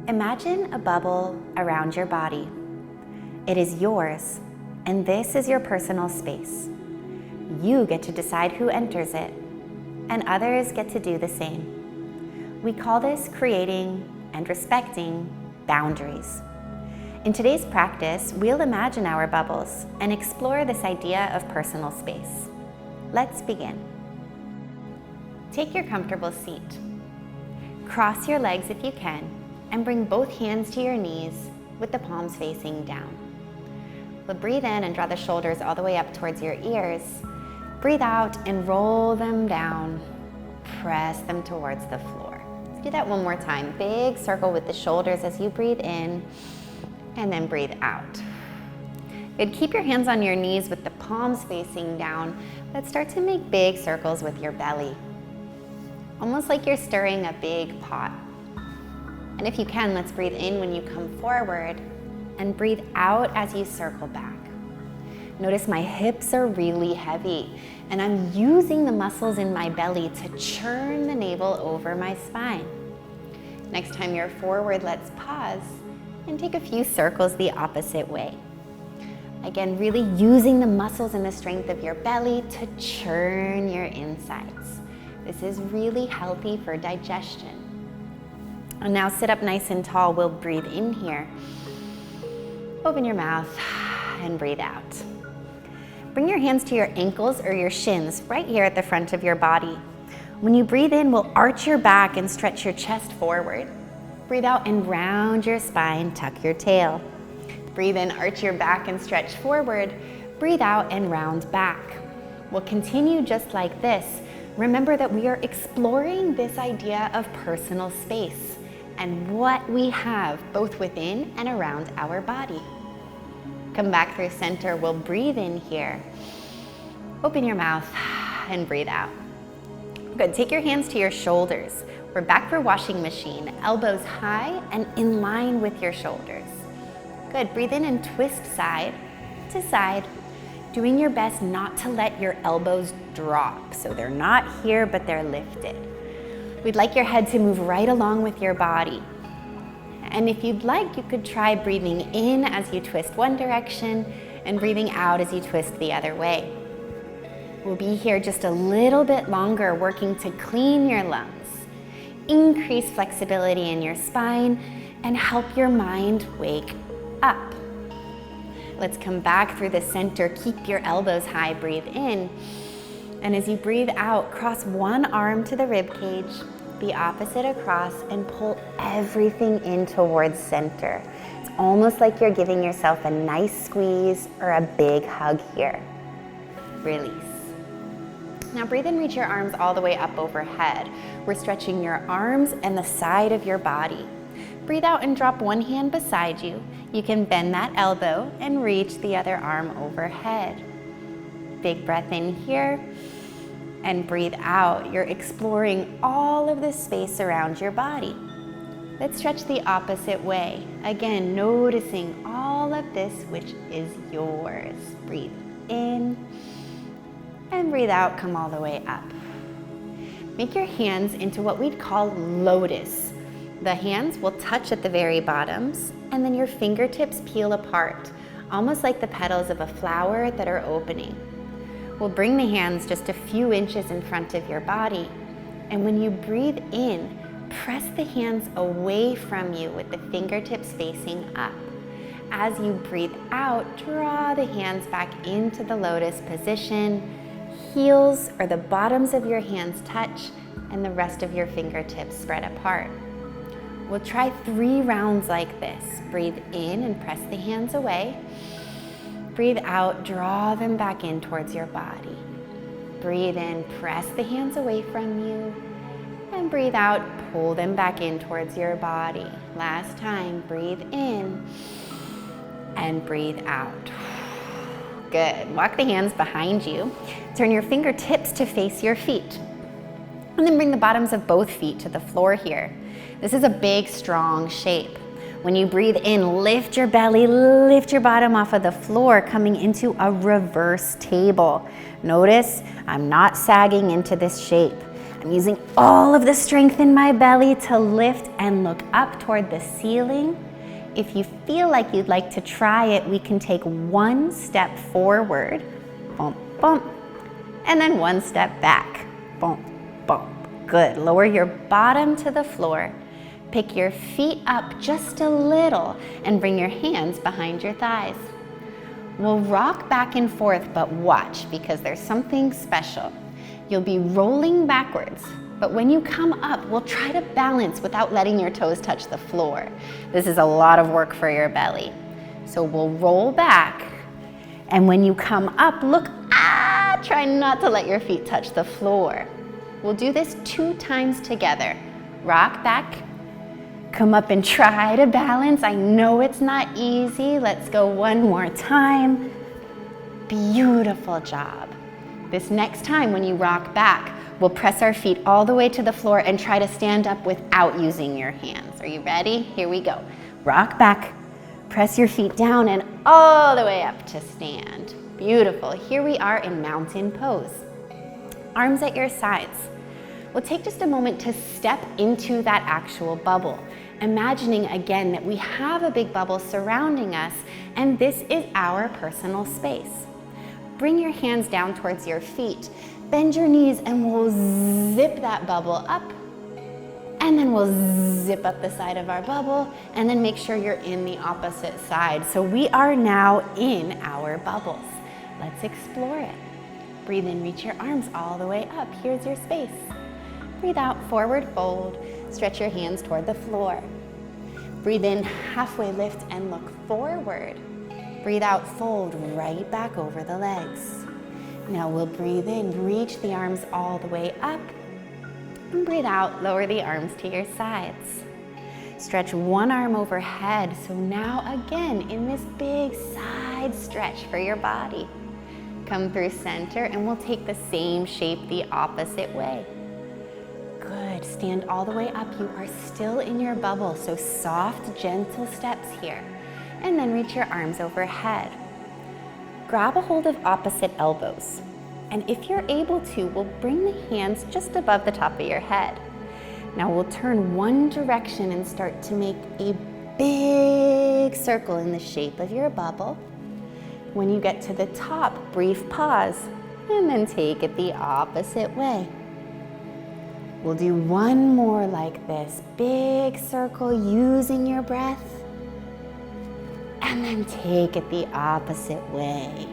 Imagine a bubble around your body. It is yours, and this is your personal space. You get to decide who enters it, and others get to do the same. We call this creating and respecting boundaries. In today's practice, we'll imagine our bubbles and explore this idea of personal space. Let's begin. Take your comfortable seat. Cross your legs if you can, and bring both hands to your knees with the palms facing down. We'll breathe in and draw the shoulders all the way up towards your ears. Breathe out and roll them down. Press them towards the floor. Let's do that one more time. Big circle with the shoulders as you breathe in, and then breathe out. Good. Keep your hands on your knees with the palms facing down. Let's start to make big circles with your belly, almost like you're stirring a big pot. And if you can, let's breathe in when you come forward and breathe out as you circle back. Notice my hips are really heavy, and I'm using the muscles in my belly to churn the navel over my spine. Next time you're forward, let's pause and take a few circles the opposite way. Again, really using the muscles and the strength of your belly to churn your insides. This is really healthy for digestion. And now sit up nice and tall. We'll breathe in here. Open your mouth and breathe out. Bring your hands to your ankles or your shins right here at the front of your body. When you breathe in, we'll arch your back and stretch your chest forward. Breathe out and round your spine, tuck your tail. Breathe in, arch your back and stretch forward. Breathe out and round back. We'll continue just like this. Remember that we are exploring this idea of personal space and what we have both within and around our body. Come back through center. We'll breathe in here. Open your mouth and breathe out. Good. Take your hands to your shoulders. We're back for washing machine. Elbows high and in line with your shoulders. Good. Breathe in and twist side to side, doing your best not to let your elbows drop. So they're not here, but they're lifted. We'd like your head to move right along with your body. And if you'd like, you could try breathing in as you twist one direction and breathing out as you twist the other way. We'll be here just a little bit longer, working to clean your lungs, increase flexibility in your spine, and help your mind wake up. Let's come back through the center. Keep your elbows high, breathe in. And as you breathe out, cross one arm to the rib cage, the opposite across, and pull everything in towards center. It's almost like you're giving yourself a nice squeeze or a big hug here. Release. Now breathe in, reach your arms all the way up overhead. We're stretching your arms and the side of your body. Breathe out and drop one hand beside you. You can bend that elbow and reach the other arm overhead. Big breath in here and breathe out. You're exploring all of the space around your body. Let's stretch the opposite way. Again, noticing all of this which is yours. Breathe in and breathe out, come all the way up. Make your hands into what we'd call lotus. The hands will touch at the very bottoms, and then your fingertips peel apart, almost like the petals of a flower that are opening. We'll bring the hands just a few inches in front of your body, and when you breathe in, press the hands away from you with the fingertips facing up. As you breathe out, draw the hands back into the lotus position. Heels or the bottoms of your hands touch, and the rest of your fingertips spread apart. We'll try 3 rounds like this. Breathe in and press the hands away. Breathe out, draw them back in towards your body. Breathe in, press the hands away from you. And breathe out, pull them back in towards your body. Last time, breathe in and breathe out. Good. Walk the hands behind you. Turn your fingertips to face your feet. And then bring the bottoms of both feet to the floor here. This is a big, strong shape. When you breathe in, lift your belly, lift your bottom off of the floor, coming into a reverse table. Notice I'm not sagging into this shape. I'm using all of the strength in my belly to lift and look up toward the ceiling. If you feel like you'd like to try it, we can take one step forward, bump, bump, and then one step back, bump, bump. Good. Lower your bottom to the floor. Pick your feet up just a little and bring your hands behind your thighs. We'll rock back and forth, but watch, because there's something special. You'll be rolling backwards, but when you come up, we'll try to balance without letting your toes touch the floor. This is a lot of work for your belly. So we'll roll back, and when you come up, look, try not to let your feet touch the floor. We'll do this 2 times together. Rock back, come up and try to balance. I know it's not easy. Let's go one more time. Beautiful job. This next time when you rock back, we'll press our feet all the way to the floor and try to stand up without using your hands. Are you ready? Here we go. Rock back, press your feet down and all the way up to stand. Beautiful. Here we are in mountain pose. Arms at your sides. We'll take just a moment to step into that actual bubble, imagining again that we have a big bubble surrounding us, and this is our personal space. Bring your hands down towards your feet, bend your knees, and we'll zip that bubble up, and then we'll zip up the side of our bubble, and then make sure you're in the opposite side. So we are now in our bubbles. Let's explore it. Breathe in, reach your arms all the way up. Here's your space. Breathe out, forward fold. Stretch your hands toward the floor. Breathe in, halfway lift and look forward. Breathe out, fold right back over the legs. Now we'll breathe in, reach the arms all the way up. And breathe out, lower the arms to your sides. Stretch one arm overhead. So now again, in this big side stretch for your body. Come through center and we'll take the same shape the opposite way. Good, stand all the way up. You are still in your bubble, so soft, gentle steps here. And then reach your arms overhead. Grab a hold of opposite elbows. And if you're able to, we'll bring the hands just above the top of your head. Now we'll turn one direction and start to make a big circle in the shape of your bubble. When you get to the top, brief pause, and then take it the opposite way. We'll do one more like this, big circle using your breath, and then take it the opposite way.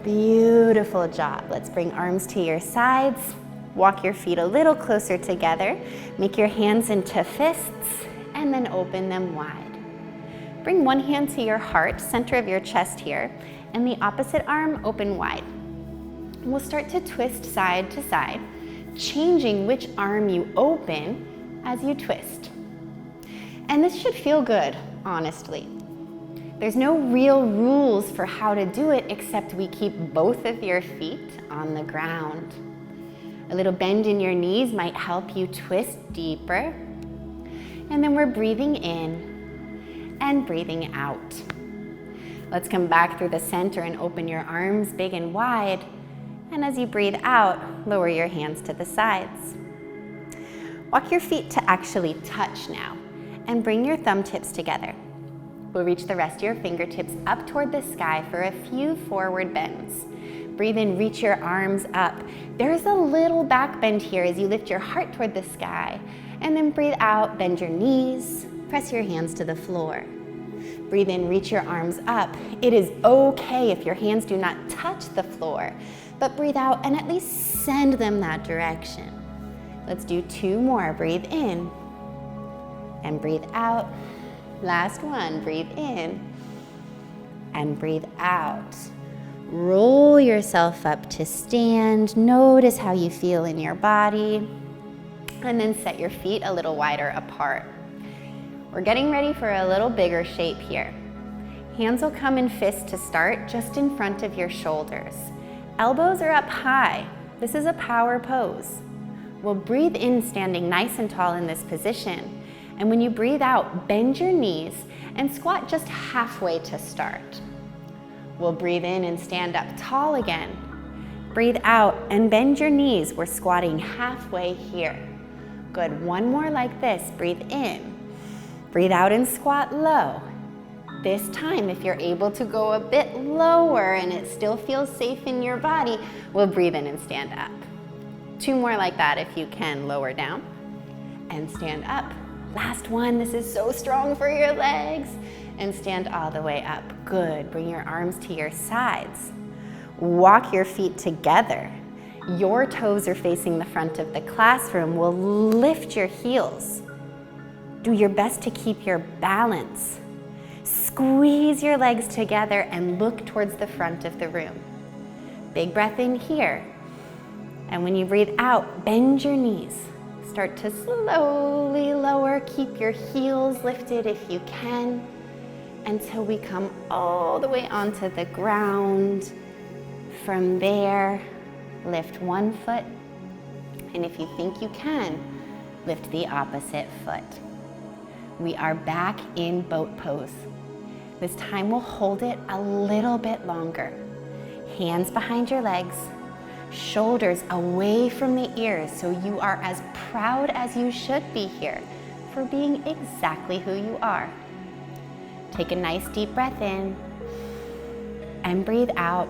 Beautiful job. Let's bring arms to your sides, walk your feet a little closer together, make your hands into fists, and then open them wide. Bring one hand to your heart, center of your chest here, and the opposite arm open wide. We'll start to twist side to side, changing which arm you open as you twist. And this should feel good, honestly. There's no real rules for how to do it except we keep both of your feet on the ground. A little bend in your knees might help you twist deeper. And then we're breathing in and breathing out. Let's come back through the center and open your arms big and wide. And as you breathe out, lower your hands to the sides. Walk your feet to actually touch now, and bring your thumb tips together. We'll reach the rest of your fingertips up toward the sky for a few forward bends. Breathe in, reach your arms up. There's a little back bend here as you lift your heart toward the sky. And then breathe out, bend your knees, press your hands to the floor. Breathe in, reach your arms up. It is okay if your hands do not touch the floor, but breathe out and at least send them that direction. Let's do 2 more. Breathe in and breathe out. Last one, breathe in and breathe out. Roll yourself up to stand. Notice how you feel in your body. And then set your feet a little wider apart. We're getting ready for a little bigger shape here. Hands will come in fists to start, just in front of your shoulders. Elbows are up high. This is a power pose. We'll breathe in standing nice and tall in this position. And when you breathe out, bend your knees and squat just halfway to start. We'll breathe in and stand up tall again. Breathe out and bend your knees. We're squatting halfway here. Good, one more like this. Breathe in. Breathe out and squat low. This time, if you're able to go a bit lower and it still feels safe in your body, we'll breathe in and stand up. 2 more like that if you can. Lower down and stand up. Last one, this is so strong for your legs. And stand all the way up. Good, bring your arms to your sides. Walk your feet together. Your toes are facing the front of the classroom. We'll lift your heels. Do your best to keep your balance. Squeeze your legs together and look towards the front of the room. Big breath in here. And when you breathe out, bend your knees. Start to slowly lower. Keep your heels lifted if you can, until we come all the way onto the ground. From there, lift one foot. And if you think you can, lift the opposite foot. We are back in boat pose. This time we'll hold it a little bit longer. Hands behind your legs, shoulders away from the ears, so you are as proud as you should be here for being exactly who you are. Take a nice deep breath in and breathe out.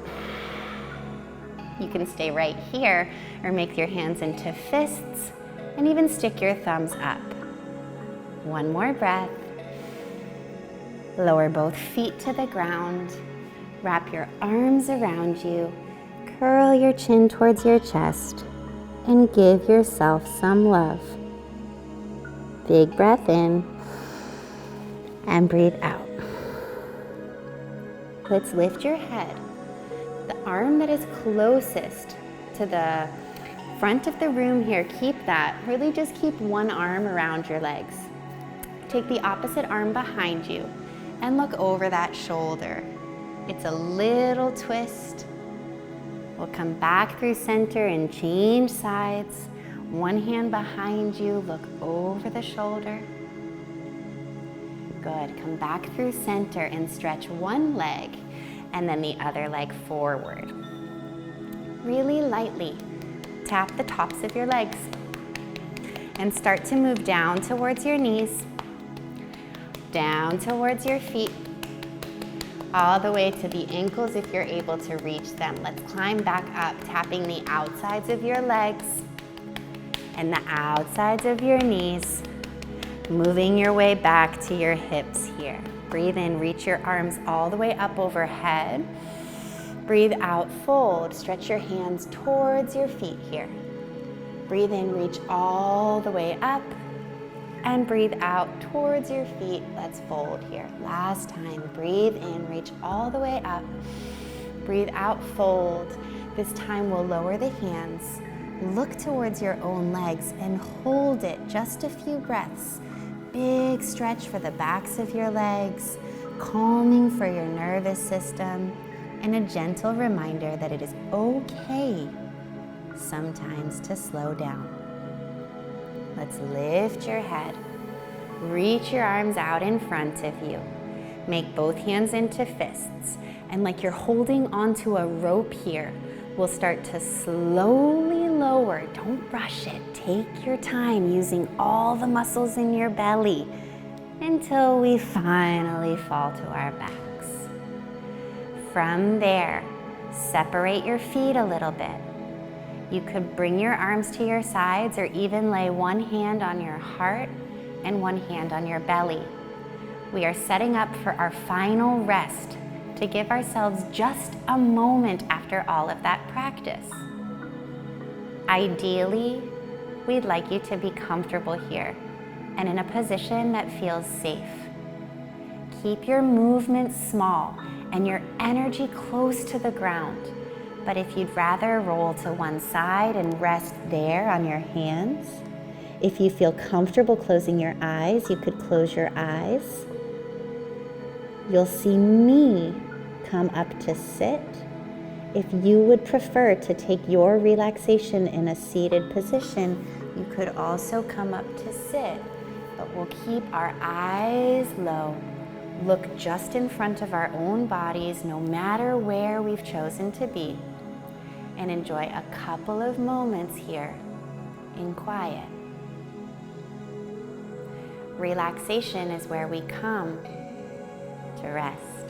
You can stay right here or make your hands into fists and even stick your thumbs up. One more breath. Lower both feet to the ground. Wrap your arms around you. Curl your chin towards your chest and give yourself some love. Big breath in and breathe out. Let's lift your head. The arm that is closest to the front of the room here, keep that. Really just keep one arm around your legs. Take the opposite arm behind you and look over that shoulder. It's a little twist. We'll come back through center and change sides. One hand behind you, look over the shoulder. Good, come back through center and stretch one leg and then the other leg forward. Really lightly tap the tops of your legs and start to move down towards your knees, down towards your feet, all the way to the ankles if you're able to reach them. Let's climb back up, tapping the outsides of your legs and the outsides of your knees, moving your way back to your hips here. Breathe in, reach your arms all the way up overhead. Breathe out, fold. Stretch your hands towards your feet here. Breathe in, reach all the way up. And breathe out towards your feet. Let's fold here. Last time, breathe in, reach all the way up. Breathe out, fold. This time we'll lower the hands. Look towards your own legs and hold it just a few breaths. Big stretch for the backs of your legs, calming for your nervous system, and a gentle reminder that it is okay sometimes to slow down. Let's lift your head. Reach your arms out in front of you. Make both hands into fists. And like you're holding onto a rope here, we'll start to slowly lower. Don't rush it. Take your time using all the muscles in your belly until we finally fall to our backs. From there, separate your feet a little bit. You could bring your arms to your sides or even lay one hand on your heart and one hand on your belly. We are setting up for our final rest to give ourselves just a moment after all of that practice. Ideally, we'd like you to be comfortable here and in a position that feels safe. Keep your movements small and your energy close to the ground. But if you'd rather roll to one side and rest there on your hands, if you feel comfortable closing your eyes, you could close your eyes. You'll see me come up to sit. If you would prefer to take your relaxation in a seated position, you could also come up to sit, but we'll keep our eyes low. Look just in front of our own bodies, no matter where we've chosen to be. and enjoy a couple of moments here in quiet. Relaxation is where we come to rest.